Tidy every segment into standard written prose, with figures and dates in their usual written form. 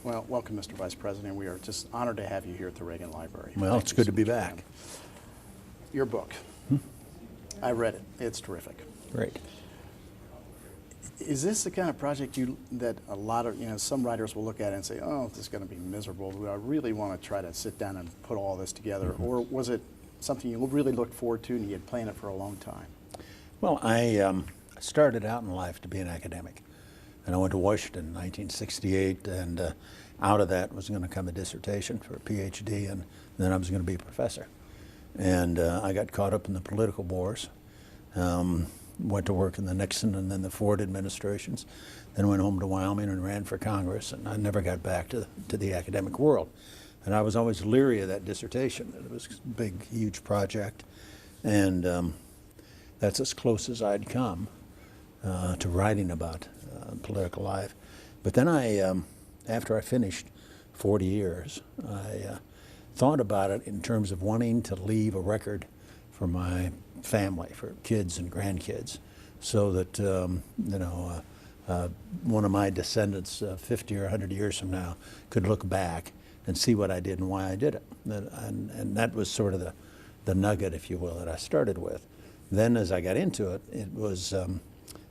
Well, welcome, Mr. Vice President. We are just honored to have you here at the Reagan Library. Well, Thank it's you good so to be much for back. coming. Your book. I read it. It's terrific. Great. Is this the kind of project that a lot of, some writers will look at it and say, oh, this is going to be miserable. I really want to try to sit down and put all this together. Or was it something you really looked forward to and you had planned it for a long time? Well, I started out in life to be an academic. And I went to Washington in 1968, and out of that was going to come a dissertation for a PhD, and then I was going to be a professor. And I got caught up in the political wars. Went to work in the Nixon and then the Ford administrations, then went home to Wyoming and ran for Congress, and I never got back to the academic world. And I was always leery of that dissertation. It was a big, huge project, and that's as close as I'd come to writing about political life. But then after I finished 40 years, I thought about it in terms of wanting to leave a record for my family, for kids and grandkids, so that one of my descendants 50 or 100 years from now could look back and see what I did and why I did it. And that was sort of the nugget, if you will, that I started with. Then as I got into it,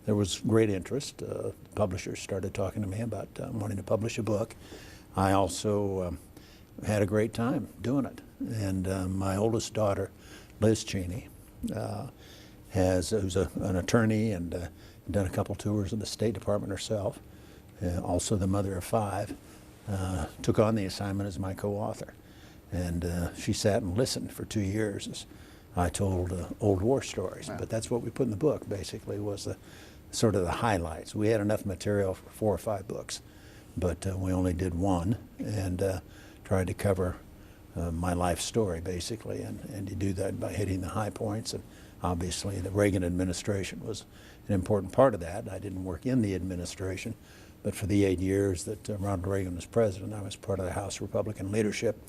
there was great interest. Publishers started talking to me about wanting to publish a book. I also had a great time doing it. And my oldest daughter, Liz Cheney, who's an attorney and done a couple tours of the State Department herself, also the mother of 5, took on the assignment as my co-author. And she sat and listened for 2 years as I told old war stories. Wow. But that's what we put in the book, basically, was sort of the highlights. We had enough material for 4 or 5 books, but we only did one, and tried to cover my life story, basically, and you do that by hitting the high points. And obviously the Reagan administration was an important part of that. I didn't work in the administration, but for the 8 years that Ronald Reagan was president, I was part of the House Republican leadership.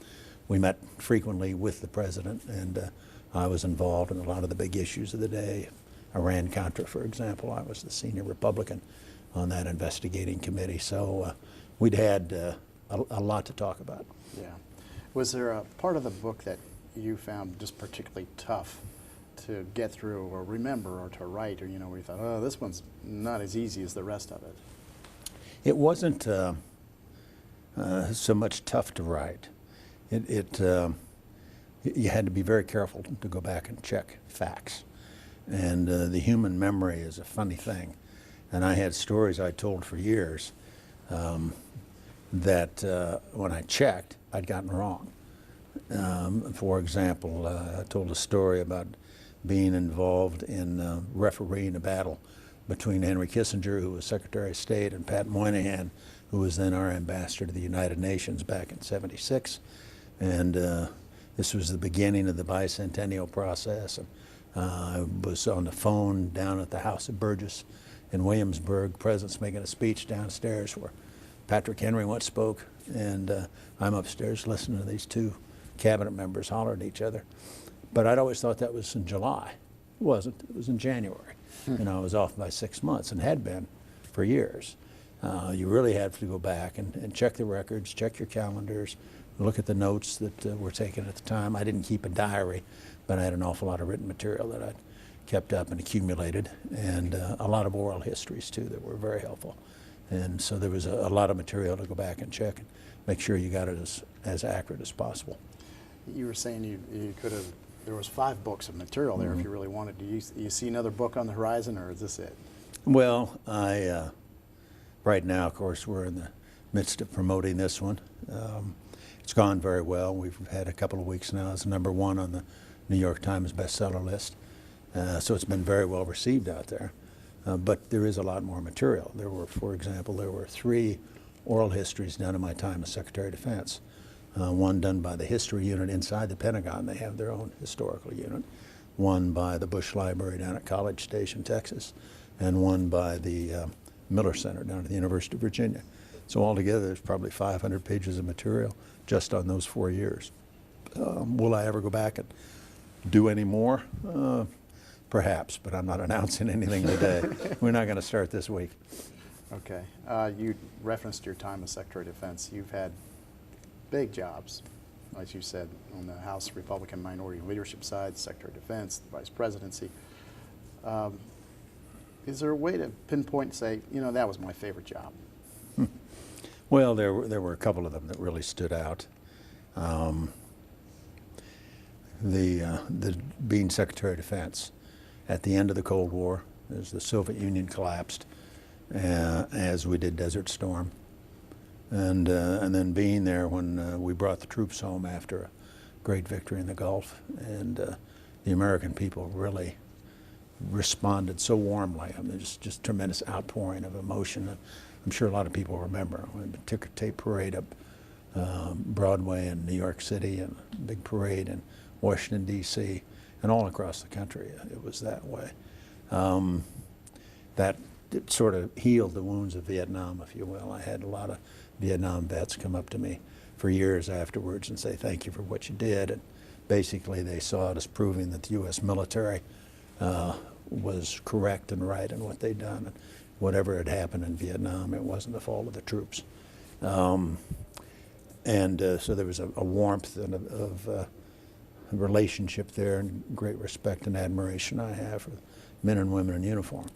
We met frequently with the president, and I was involved in a lot of the big issues of the day. Iran-Contra, for example. I was the senior Republican on that investigating committee, so we'd had a lot to talk about. Yeah. Was there a part of the book that you found just particularly tough to get through or remember or to write, or where you thought, oh, this one's not as easy as the rest of it? It wasn't so much tough to write. You had to be very careful to go back and check facts. And the human memory is a funny thing. And I had stories I told for years that when I checked, I'd gotten wrong. For example, I told a story about being involved in refereeing a battle between Henry Kissinger, who was Secretary of State, and Pat Moynihan, who was then our ambassador to the United Nations back in '76. And this was the beginning of the bicentennial process. And I was on the phone down at the House of Burgess in Williamsburg. The president's making a speech downstairs where Patrick Henry once spoke, and I'm upstairs listening to these 2 cabinet members holler at each other. But I'd always thought that was in July. It wasn't. It was in January. And I was off by 6 months and had been for years. You really had to go back and check the records, check your calendars, look at the notes that were taken at the time. I didn't keep a diary, but I had an awful lot of written material that I'd kept up and accumulated, and a lot of oral histories too that were very helpful. And so there was a lot of material to go back and check and make sure you got it as accurate as possible. You were saying you could have, there was 5 books of material there if you really wanted. Do you see another book on the horizon, or is this it? Well, right now, of course, we're in the midst of promoting this one. It's gone very well. We've had a couple of weeks now as #1 on the New York Times bestseller list. So it's been very well received out there. But there is a lot more material. For example, there were 3 oral histories done in my time as Secretary of Defense. One done by the History Unit inside the Pentagon. They have their own historical unit. One by the Bush Library down at College Station, Texas. And one by the Miller Center down at the University of Virginia. So altogether, there's probably 500 pages of material just on those 4 years. Will I ever go back and do any more? Perhaps, but I'm not announcing anything today. We're not going to start this week. Okay. You referenced your time as Secretary of Defense. You've had big jobs, as you said, on the House Republican Minority Leadership side, Secretary of Defense, the Vice Presidency. Is there a way to pinpoint and say, you know, that was my favorite job? Well, there were a couple of them that really stood out. The being Secretary of Defense at the end of the Cold War, as the Soviet Union collapsed, as we did Desert Storm, and then being there when we brought the troops home after a great victory in the Gulf, and the American people really responded so warmly. I mean, just tremendous outpouring of emotion. I'm sure a lot of people remember. We took a tape parade up Broadway in New York City, and a big parade in Washington, D.C., and all across the country. It was that way. That it sort of healed the wounds of Vietnam, if you will. I had a lot of Vietnam vets come up to me for years afterwards and say, thank you for what you did. And basically they saw it as proving that the U.S. military was correct and right in what they'd done. And whatever had happened in Vietnam, it wasn't the fault of the troops. So there was a warmth and of relationship there, and great respect and admiration I have for men and women in uniform.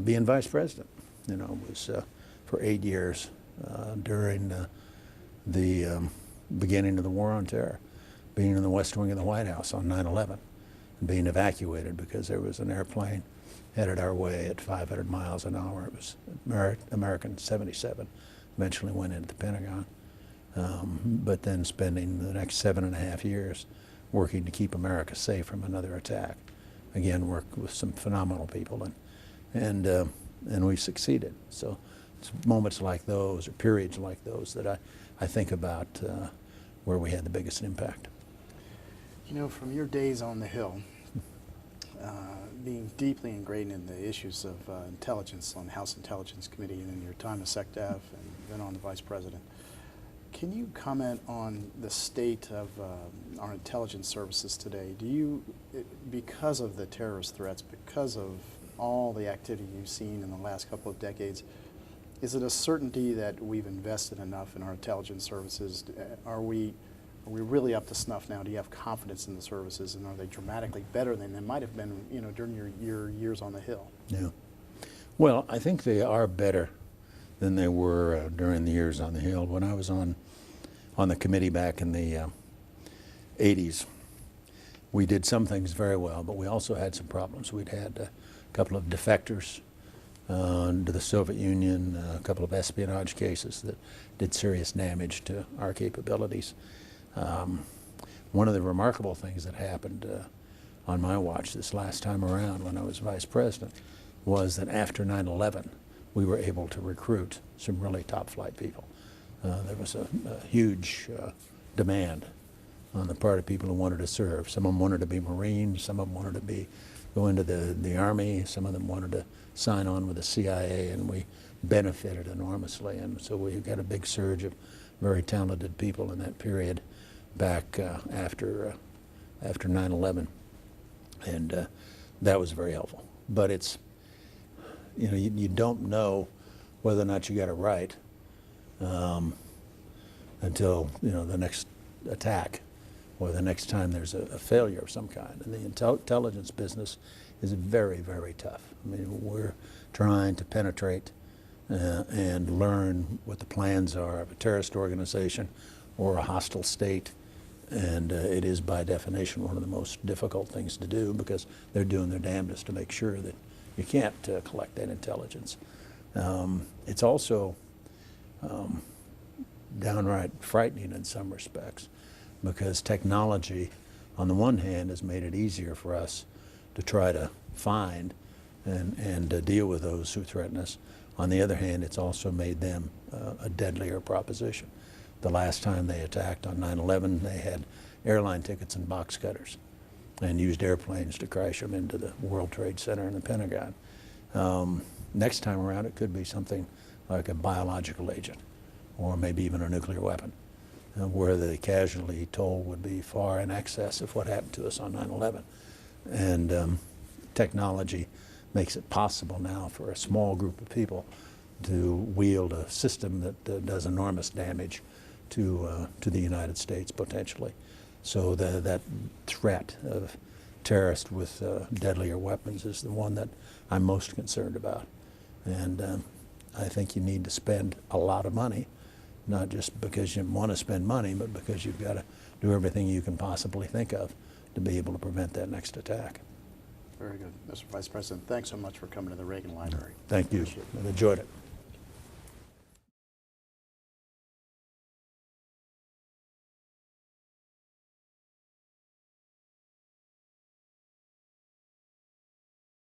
Being Vice President, you know, was for 8 years during the beginning of the War on Terror, being in the West Wing of the White House on 9/11, and being evacuated because there was an airplane headed our way at 500 miles an hour. It was American 77, eventually went into the Pentagon, but then spending the next 7.5 years working to keep America safe from another attack. Again, worked with some phenomenal people, and we succeeded. So it's moments like those, or periods like those, that I think about where we had the biggest impact. You know, from your days on the Hill, being deeply ingrained in the issues of intelligence on the House Intelligence Committee, and in your time as SecDef and then on the Vice President, can you comment on the state of our intelligence services today? Do you, because of the terrorist threats, because of all the activity you've seen in the last couple of decades, is it a certainty that we've invested enough in our intelligence services? Are we really up to snuff now? Do you have confidence in the services, and are they dramatically better than they might have been, you know, during your years on the Hill? Yeah. Well, I think they are better than they were during the years on the Hill. When I was on the committee back in the 80s, we did some things very well, but we also had some problems. We'd had a couple of defectors to the Soviet Union, a couple of espionage cases that did serious damage to our capabilities. One of the remarkable things that happened on my watch this last time around when I was Vice President was that after 9/11, we were able to recruit some really top flight people. There was a huge demand on the part of people who wanted to serve. Some of them wanted to be Marines, some of them wanted to go into the Army, some of them wanted to sign on with the CIA, and we benefited enormously. And so we got a big surge of very talented people in that period back after 9/11, and that was very helpful. But it's, you know, you don't know whether or not you got it right until, you know, the next attack or the next time there's a failure of some kind. And the intelligence business is very, very tough. I mean, we're trying to penetrate and learn what the plans are of a terrorist organization or a hostile state. And it is by definition one of the most difficult things to do, because they're doing their damnedest to make sure that you can't collect that intelligence. It's also downright frightening in some respects, because technology, on the one hand, has made it easier for us to try to find and deal with those who threaten us. On the other hand, it's also made them a deadlier proposition. The last time they attacked on 9/11, they had airline tickets and box cutters and used airplanes to crash them into the World Trade Center and the Pentagon. Next time around, it could be something like a biological agent, or maybe even a nuclear weapon, where the casualty toll would be far in excess of what happened to us on 9/11. And technology makes it possible now for a small group of people to wield a system that does enormous damage to the United States potentially. So that threat of terrorists with deadlier weapons is the one that I'm most concerned about. And I think you need to spend a lot of money, not just because you want to spend money, but because you've got to do everything you can possibly think of to be able to prevent that next attack. Very good. Mr. Vice President, thanks so much for coming to the Reagan Library. Thank you. Appreciate it. I've enjoyed it.